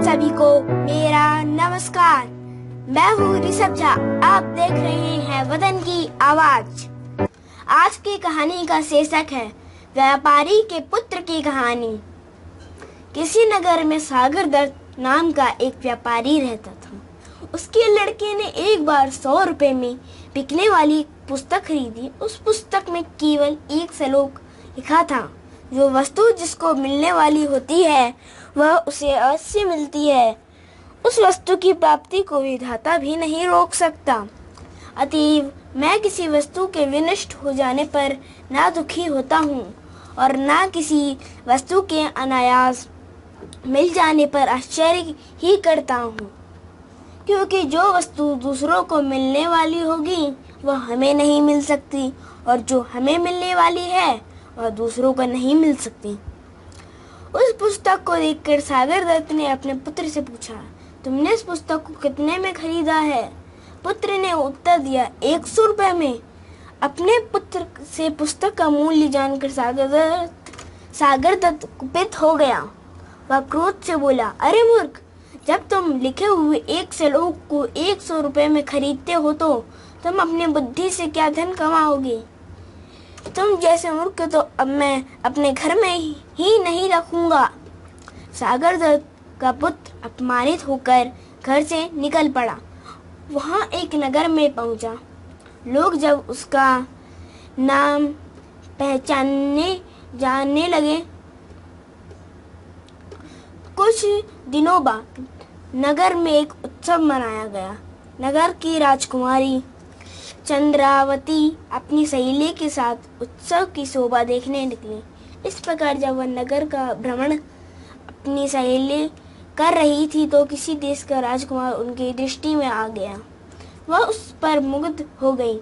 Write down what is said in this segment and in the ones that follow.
सभी को मेरा नमस्कार। मैं हूँ ऋषभ झा। आप देख रहे हैं वतन की आवाज। आज की कहानी का शीर्षक है व्यापारी के पुत्र की कहानी। किसी नगर में सागर दत्त नाम का एक व्यापारी रहता था। उसके लड़के ने एक बार 100 रुपए में बिकने वाली पुस्तक खरीदी। उस पुस्तक में केवल एक श्लोक लिखा था, जो वस्तु जिसको मिलने वाली होती है वह उसे अवश्य मिलती है। उस वस्तु की प्राप्ति को विधाता भी नहीं रोक सकता। अतएव मैं किसी वस्तु के विनष्ट हो जाने पर ना दुखी होता हूँ और ना किसी वस्तु के अनायास मिल जाने पर आश्चर्य ही करता हूँ, क्योंकि जो वस्तु दूसरों को मिलने वाली होगी वह हमें नहीं मिल सकती, और जो हमें मिलने वाली है वह दूसरों को नहीं मिल सकती। उस पुस्तक को देखकर सागर दत्त ने अपने पुत्र से पूछा, तुमने इस पुस्तक को कितने में खरीदा है? पुत्र ने उत्तर दिया, 100 रुपए में। अपने पुत्र से पुस्तक का मूल्य जानकर सागर दत्त कुपित हो गया। वह क्रोध से बोला, अरे मूर्ख, जब तुम लिखे हुए एक श्लोक को 100 रुपए में खरीदते हो तो तुम अपनी बुद्धि से क्या धन कमाओगे? तुम जैसे मूर्ख तो अब मैं अपने घर में ही नहीं रखूंगा। सागर दत्त का पुत्र अपमानित होकर घर से निकल पड़ा। वहां एक नगर में पहुंचा। लोग जब उसका नाम पहचानने जानने लगे, कुछ दिनों बाद नगर में एक उत्सव मनाया गया। नगर की राजकुमारी चंद्रावती अपनी सहेली के साथ उत्सव की शोभा देखने निकली। इस प्रकार जब वह नगर का भ्रमण अपनी सहेली कर रही थी तो किसी देश का राजकुमार उनकी दृष्टि में आ गया। वह उस पर मुग्ध हो गई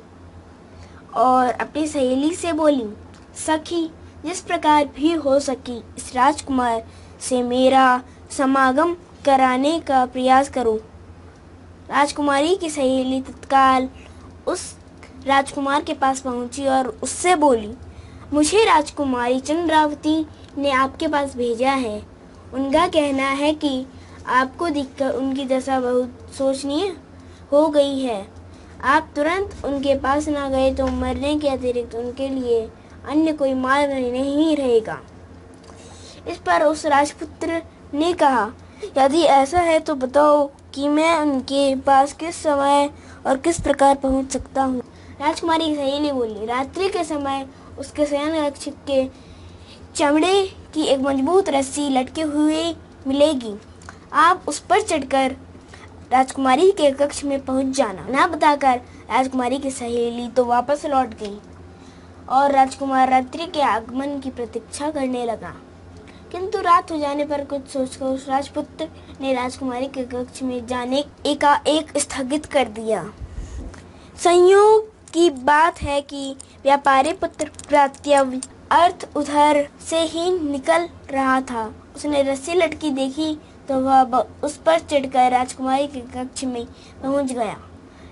और अपनी सहेली से बोली, सखी, जिस प्रकार भी हो सकी इस राजकुमार से मेरा समागम कराने का प्रयास करो। राजकुमारी की सहेली तत्काल उस राजकुमार के पास पहुंची और उससे बोली, मुझे राजकुमारी चंद्रावती ने आपके पास भेजा है। उनका कहना है कि आपको देखकर उनकी दशा बहुत शोचनीय हो गई है। आप तुरंत उनके पास ना गए तो मरने के अतिरिक्त उनके लिए अन्य कोई मार्ग नहीं रहेगा। इस पर उस राजपुत्र ने कहा, यदि ऐसा है तो बताओ कि मैं उनके पास किस समय और किस प्रकार पहुंच सकता हूँ। राजकुमारी की सहेली बोली, रात्रि के समय उसके शयन कक्ष के चमड़े की एक मजबूत रस्सी लटके हुए मिलेगी। आप उस पर चढ़कर राजकुमारी के कक्ष में पहुंच जाना। ना बताकर राजकुमारी की सहेली तो वापस लौट गई और राजकुमार रात्रि के आगमन की प्रतीक्षा करने लगा। किंतु रात हो जाने पर कुछ सोचकर उस राजपुत्र ने राजकुमारी के कक्ष में जाने एकाएक स्थगित कर दिया। संयोग की बात है कि व्यापारी पुत्र प्रत्यव अर्थ उधर से ही निकल रहा था। उसने रस्सी लटकी देखी तो वह उस पर चढ़कर राजकुमारी के कक्ष में पहुंच गया।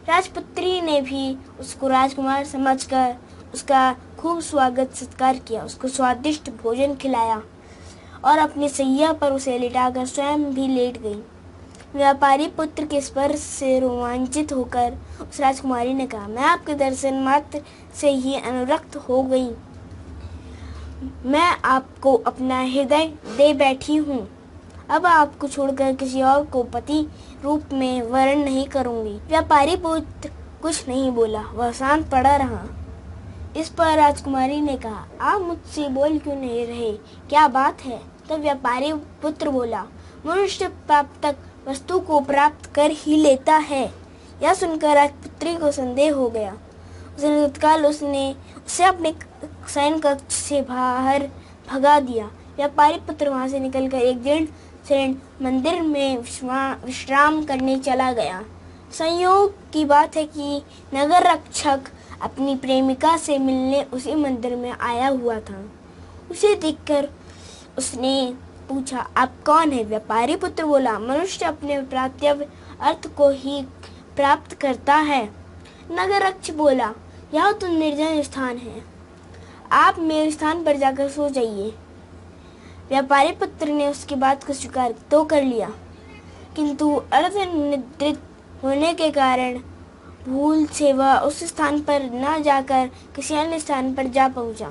राजपुत्री ने भी उसको राजकुमार समझकर उसका खूब स्वागत सत्कार किया, उसको स्वादिष्ट भोजन खिलाया और अपनी सैया पर उसे लिटाकर स्वयं भी लेट गई। व्यापारी पुत्र के स्पर्श से रोमांचित होकर उस राजकुमारी ने कहा, मैं आपके दर्शन मात्र से ही अनुरक्त हो गई। मैं आपको अपना हृदय दे बैठी हूँ। अब आपको छोड़कर किसी और को पति रूप में वर्ण नहीं करूँगी। व्यापारी पुत्र कुछ नहीं बोला, वह शांत पड़ा रहा। इस पर राजकुमारी ने कहा, आप मुझसे बोल क्यों नहीं रहे? क्या बात है? तब व्यापारी पुत्र बोला, मनुष्य प्राप्त वस्तु को प्राप्त कर ही लेता है। यह सुनकर राजपुत्री को संदेह हो गया। उसने तत्काल उसे अपने शयन कक्ष से बाहर भगा दिया। व्यापारी पुत्र वहां से निकलकर एक दृढ़ शरण मंदिर में विश्राम करने चला गया। संयोग की बात है कि नगर रक्षक अपनी प्रेमिका से मिलने उसी मंदिर में आया हुआ था। उसे देखकर उसने पूछा, आप कौन है? व्यापारी पुत्र बोला, मनुष्य अपने प्राप्तव्य अर्थ को ही प्राप्त करता है। नगर रक्षक बोला, यह तो निर्जन स्थान है, आप मेरे स्थान पर जाकर सो जाइए। व्यापारी पुत्र ने उसकी बात को स्वीकार तो कर लिया। किंतु अर्धनिद्रित होने के कारण भूल से वह उस स्थान पर न जाकर किसी अन्य स्थान पर जा पहुंचा।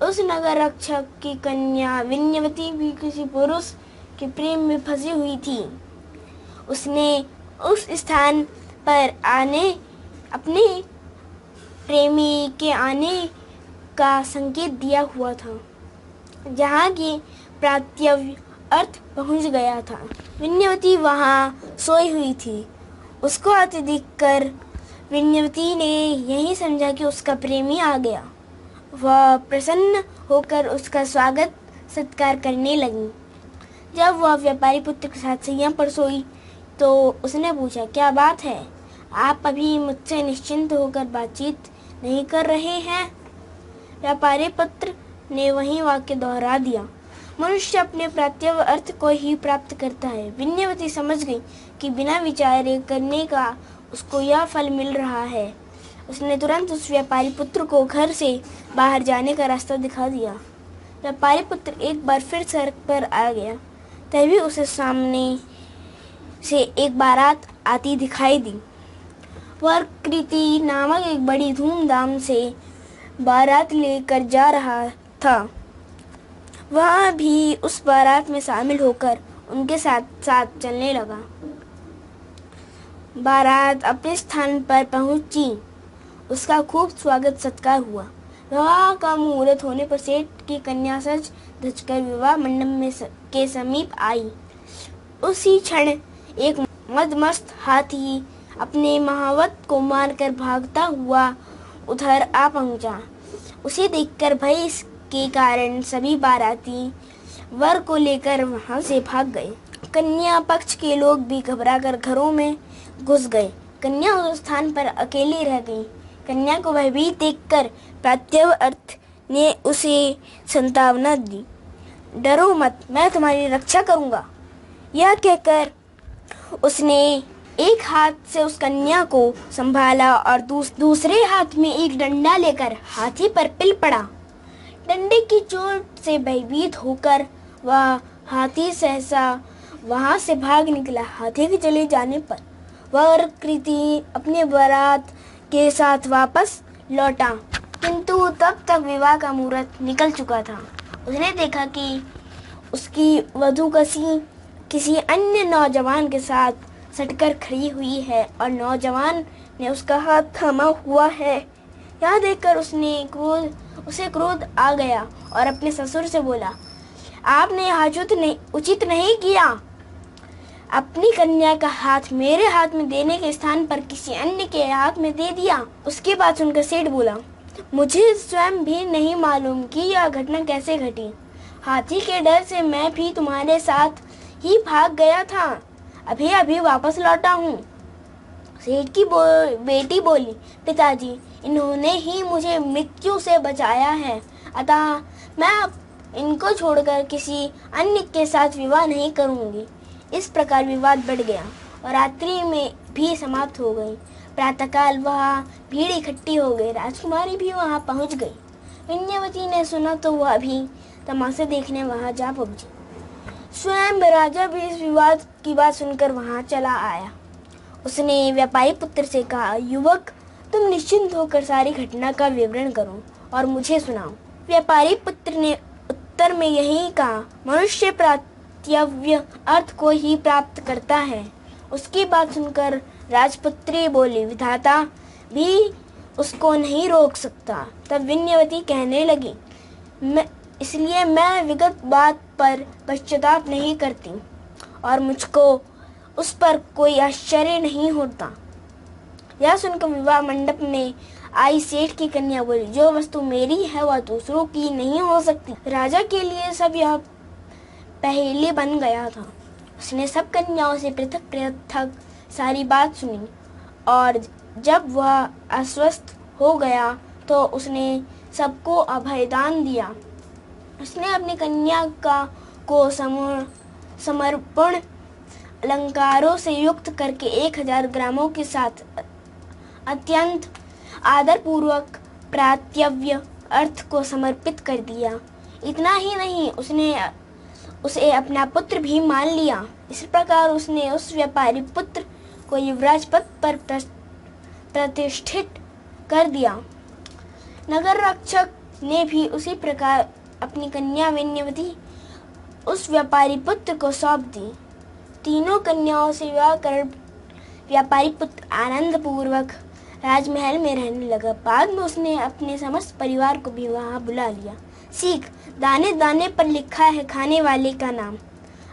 उस नगर रक्षक की कन्या विन्यवती भी किसी पुरुष के प्रेम में फंसी हुई थी। उसने उस स्थान पर अपने प्रेमी के आने का संकेत दिया हुआ था, जहाँ की प्रात्यव्य अर्थ पहुंच गया था। विन्यवती वहाँ सोई हुई थी। उसको आते देखकर विन्यवती ने यही समझा कि उसका प्रेमी आ गया। वह प्रसन्न होकर उसका स्वागत सत्कार करने लगी। जब वह व्यापारी पुत्र के साथ सैया पर सोई तो उसने पूछा, क्या बात है, आप अभी मुझसे निश्चिंत होकर बातचीत नहीं कर रहे हैं? व्यापारी पुत्र ने वही वाक्य दोहरा दिया। मनुष्य अपने प्रात्यव अर्थ को ही प्राप्त करता है। विन्यवती समझ गई कि बिना विचारे करने का उसको यह फल मिल रहा है। उसने तुरंत उस व्यापारी पुत्र को घर से बाहर जाने का रास्ता दिखा दिया। व्यापारी पुत्र एक बार फिर सड़क पर आ गया। तभी उसे सामने से एक बारात आती दिखाई दी। वरकृति नामक एक बड़ी धूमधाम से बारात लेकर जा रहा था। वह भी उस बारात में शामिल होकर उनके साथ साथ चलने लगा। बारात अपने स्थान पर पहुंची। उसका खूब स्वागत सत्कार हुआ। विवाह का मुहूर्त होने पर सेठ की कन्या सज धजकर विवाह मंडप के समीप आई। उसी क्षण एक मदमस्त हाथी अपने महावत को मारकर भागता हुआ उधर आ पहुंचा। उसे देखकर भय के कारण सभी बाराती वर को लेकर वहां से भाग गए। कन्या पक्ष के लोग भी घबराकर घरों में घुस गए। कन्या उस स्थान पर अकेली रह गई। कन्या को भयभीत देखकर प्रात्यव अर्थ ने उसे संतावना दी। डरो मत, मैं तुम्हारी रक्षा करूंगा। यह कहकर उसने एक हाथ से उस कन्या को संभाला और दूसरे हाथ में एक डंडा लेकर हाथी पर पिल पड़ा। डंडे की चोट से भयभीत होकर वह हाथी सहसा वहां से भाग निकला। हाथी के चले जाने पर वरकृति अपने बारात के साथ वापस लौटा, किंतु तब तक विवाह का मुहूर्त निकल चुका था। उसने देखा कि उसकी वधू किसी अन्य नौजवान के साथ सटकर खड़ी हुई है और नौजवान ने उसका हाथ थामा हुआ है। यह देखकर उसे क्रोध आ गया और अपने ससुर से बोला, आपने उचित नहीं किया। अपनी कन्या का हाथ मेरे हाथ में देने के स्थान पर किसी अन्य के हाथ में दे दिया। उसके बाद सुनकर सेठ बोला, मुझे स्वयं भी नहीं मालूम कि यह घटना कैसे घटी। हाथी के डर से मैं भी तुम्हारे साथ ही भाग गया था। अभी अभी वापस लौटा हूँ। सेठ की बेटी बोली, पिताजी, इन्होंने ही मुझे मृत्यु से बचाया है, अतः मैं इनको छोड़कर किसी अन्य के साथ विवाह नहीं करूँगी। इस प्रकार विवाद बढ़ गया और रात्रि में भी समाप्त हो गई। प्रातःकाल वह भीड़ इकट्ठी हो गई। राजकुमारी भी वहां पहुंच गई। विन्यवती ने सुना तो वह भी तमाशा देखने वहां जा पहुंची। स्वयं राजा भी इस विवाद की बात सुनकर वहां चला आया। उसने व्यापारी पुत्र से कहा, युवक, तुम निश्चिंत होकर सारी घटना का विवरण करो और मुझे सुनाओ। व्यापारी पुत्र ने उत्तर में यही कहा, मनुष्य प्रात्यव्य अर्थ को ही प्राप्त करता है। उसकी बात सुनकर राजपुत्री बोली, विधाता भी उसको नहीं रोक सकता। तब विन्यवती कहने लगी, इसलिए मैं विगत बात पर पश्चाताप नहीं करती और मुझको उस पर कोई आश्चर्य नहीं होता। यह सुनकर विवाह मंडप में आई सेठ की कन्या बोली, जो वस्तु मेरी है वह दूसरों की नहीं हो सकती। राजा के लिए सब यह पहेली बन गया था। उसने सब कन्याओं से पृथक पृथक सारी बात सुनी और जब वह आश्वस्त हो गया तो उसने सबको अभयदान दिया। उसने अपनी कन्या को समर्पण अलंकारों से युक्त करके 1000 ग्रामों के साथ अत्यंत आदर पूर्वक प्रात्यव्य अर्थ को समर्पित कर दिया। इतना ही नहीं, उसने उसे अपना पुत्र भी मान लिया। इस प्रकार उसने उस व्यापारी पुत्र को युवराज पद पर प्रतिष्ठित कर दिया। नगर रक्षक ने भी उसी प्रकार अपनी कन्या वेन्यवती उस व्यापारी पुत्र को सौंप दी। तीनों कन्याओं से विवाह कर व्यापारी पुत्र आनंद पूर्वक राजमहल में रहने लगा। बाद में उसने अपने समस्त परिवार को भी वहां बुला लिया। सीख, दाने दाने पर लिखा है खाने वाले का नाम।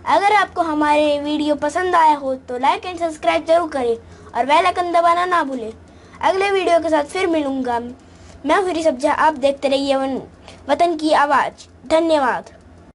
अगर आपको हमारे वीडियो पसंद आया हो तो लाइक एंड सब्सक्राइब जरूर करें और बेल आइकन दबाना ना भूलें। अगले वीडियो के साथ फिर मिलूंगा। मैं हुरी सब्जा, आप देखते रहिए वतन की आवाज़। धन्यवाद।